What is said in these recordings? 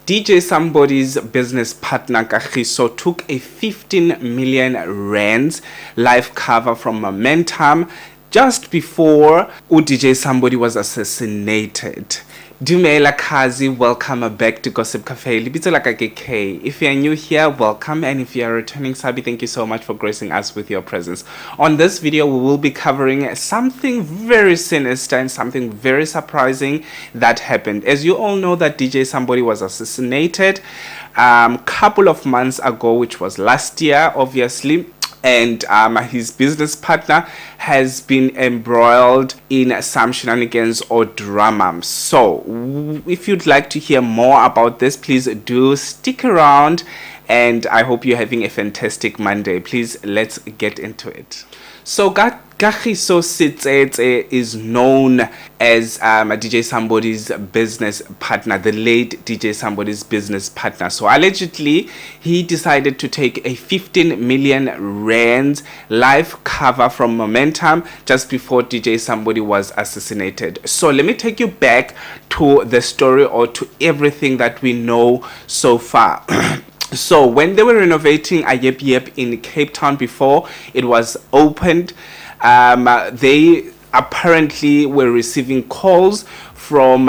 DJ Somebody's business partner Kagiso took a 15 million rands live cover from Momentum just before DJ Sumbody was assassinated. Dumela Kazi, welcome back to Gossip Cafe. Libito like KK. If you are new here, welcome, and if you are returning Sabi, thank you so much for gracing us with your presence. On this video, we will be covering something very sinister and something very surprising that happened. As you all know, that DJ Sumbody was assassinated couple of months ago, which was last year, obviously. And his business partner has been embroiled in some shenanigans or drama. So if you'd like to hear more about this, please do stick around, and I hope you're having a fantastic Monday. Please, let's get into it. So Kagiso Sitsetse is known as DJ Somebody's business partner, the late DJ Somebody's business partner. So allegedly, he decided to take a 15 million rands live cover from Momentum just before DJ Sumbody was assassinated. So let me take you back to the story, or to everything that we know so far. So when they were renovating Yep Yep in Cape Town before it was opened, they apparently were receiving calls from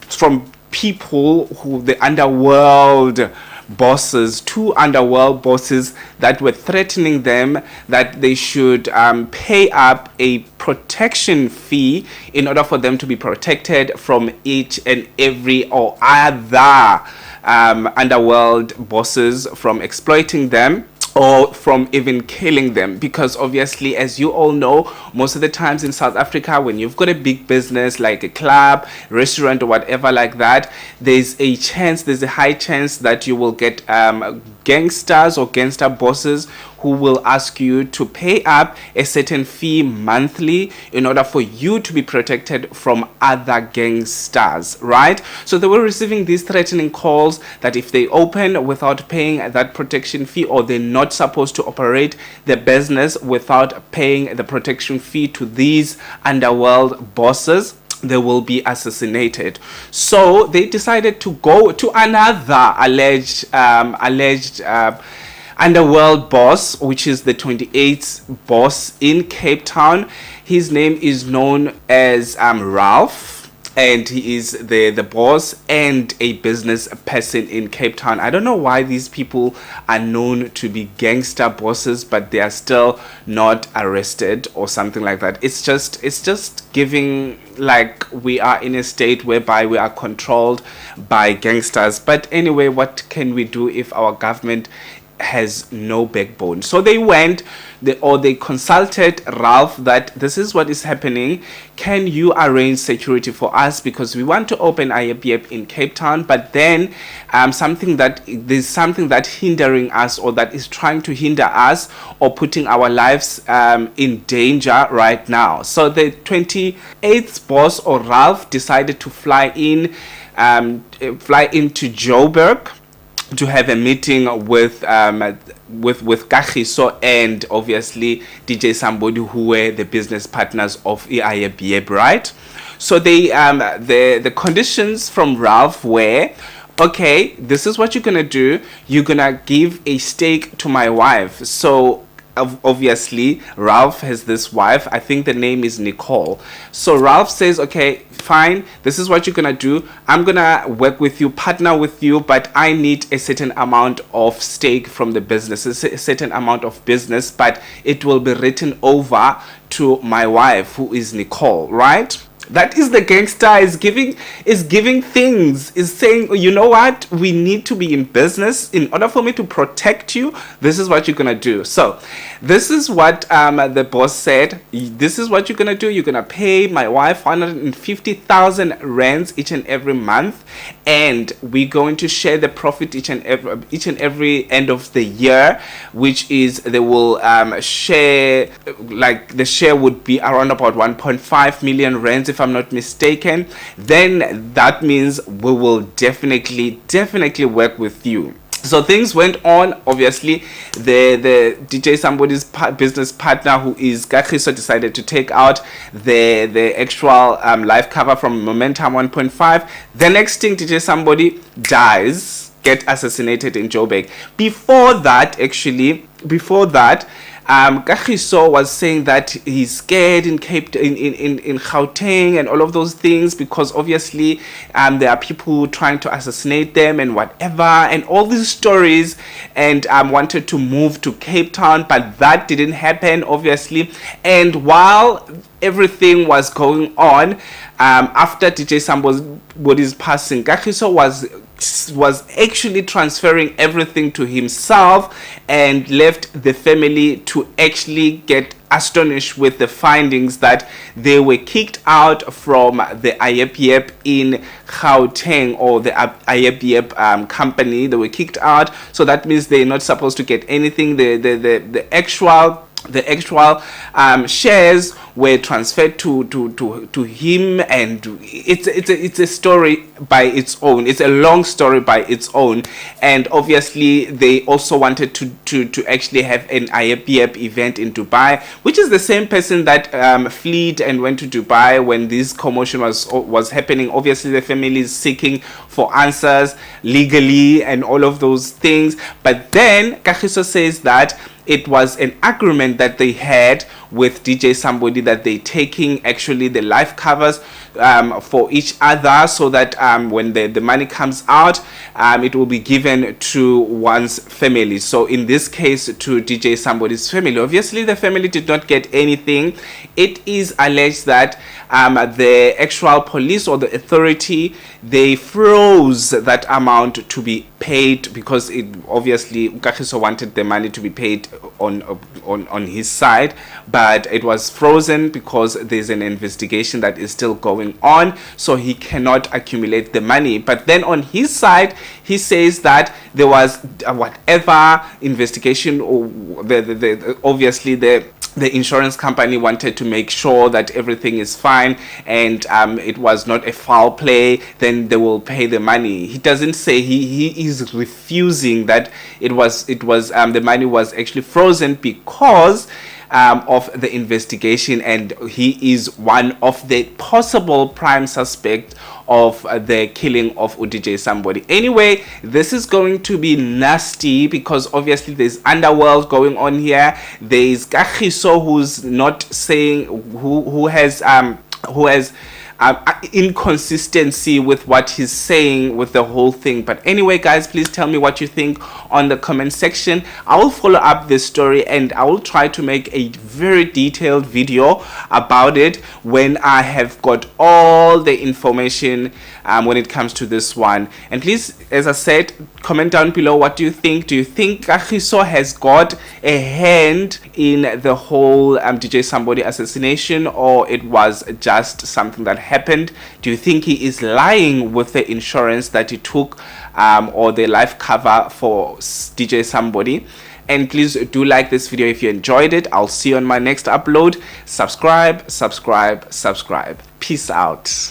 from people who, the underworld bosses, two underworld bosses, that were threatening them that they should pay up a protection fee in order for them to be protected from each and every or other underworld bosses from exploiting them, or from even killing them. Because obviously, as you all know, most of the times in South Africa, when you've got a big business like a club, restaurant, or whatever like that, there's a high chance that you will get gangsters or gangster bosses who will ask you to pay up a certain fee monthly in order for you to be protected from other gangsters, right? So they were receiving these threatening calls that if they open without paying that protection fee, or they're not supposed to operate the business without paying the protection fee to these underworld bosses, they will be assassinated. So they decided to go to another alleged underworld boss, which is the 28th boss in Cape Town. His name is known as Ralph, and he is the boss and a business person in Cape Town. I don't know why these people are known to be gangster bosses, but they are still not arrested or something like that. It's just giving like we are in a state whereby we are controlled by gangsters. But anyway, what can we do if our government has no backbone? So they went, they consulted Ralph that this is what is happening. Can you arrange security for us, because we want to open Yep Yep in Cape Town, but then there's something that hindering us, or that is trying to hinder us, or putting our lives in danger right now. So the 28th boss, or Ralph, decided to fly into Joburg to have a meeting with Kagiso and obviously DJ Sumbody, who were the business partners of Yep Yep, right? So they the conditions from Ralph were, okay, this is what you're gonna do. You're gonna give a stake to my wife. So obviously Ralph has this wife, I think the name is Nicole. So Ralph says, okay, fine, this is what you're gonna do. I'm gonna work with you, partner with you, but I need a certain amount of stake from the business, a certain amount of business, but it will be written over to my wife, who is Nicole, right? That is the gangster is giving things, is saying, you know what, we need to be in business. In order for me to protect you, this is what you're gonna do. So this is what the boss said. This is what you're gonna do. You're gonna pay my wife 150,000 rands each and every month, and we're going to share the profit each and every end of the year, which is they will share, like the share would be around about 1.5 million rands, if I'm not mistaken. Then that means we will definitely work with you. So things went on. Obviously, the DJ Somebody's business partner, who is Kagiso, decided to take out the actual life cover from Momentum 1.5. The next thing, DJ Somebody dies, get assassinated in Joburg. Before that, Kagiso was saying that he's scared in Gauteng and all of those things, because obviously there are people trying to assassinate them and whatever, and all these stories, and wanted to move to Cape Town, but that didn't happen, obviously. And while everything was going on, after DJ Somebody's passing, Kagiso was actually transferring everything to himself and left the family to actually get astonished with the findings that they were kicked out from the Ayep in Gauteng, or the Ayep company. They were kicked out, so that means they're not supposed to get anything. The actual shares were transferred to him, and it's a story by its own. It's a long story by its own. And obviously they also wanted to actually have an IAPF event in Dubai, which is the same person that fled and went to Dubai when this commotion was happening. Obviously the family is seeking for answers legally and all of those things, but then Kagiso says that it was an agreement that they had with DJ Somebody, that they taking actually the life covers for each other, so that when the money comes out, it will be given to one's family. So in this case, to DJ Somebody's family. Obviously the family did not get anything. It is alleged that the actual police or the authority, they froze that amount to be paid, because it obviously Kagiso wanted the money to be paid on his side, but it was frozen because there's an investigation that is still going on, so he cannot accumulate the money. But then on his side, he says that there was whatever investigation, or obviously the insurance company wanted to make sure that everything is fine, and it was not a foul play, then they will pay the money. He doesn't say, he is refusing that it was the money was actually frozen because of the investigation, and he is one of the possible prime suspects of the killing of DJ Somebody. Anyway, this is going to be nasty, because obviously there's underworld going on here. There is Kagiso, who's not saying, who has inconsistency with what he's saying with the whole thing. But anyway, guys, please tell me what you think on the comment section. I will follow up this story, and I will try to make a very detailed video about it when I have got all the information when it comes to this one. And please, as I said, comment down below, what do you think? Do you think Kagiso has got a hand in the whole DJ Somebody assassination, or it was just something that happened? Do you think he is lying with the insurance that he took, or the life cover for DJ Somebody? And please do like this video if you enjoyed it. I'll see you on my next upload. Subscribe. Peace out.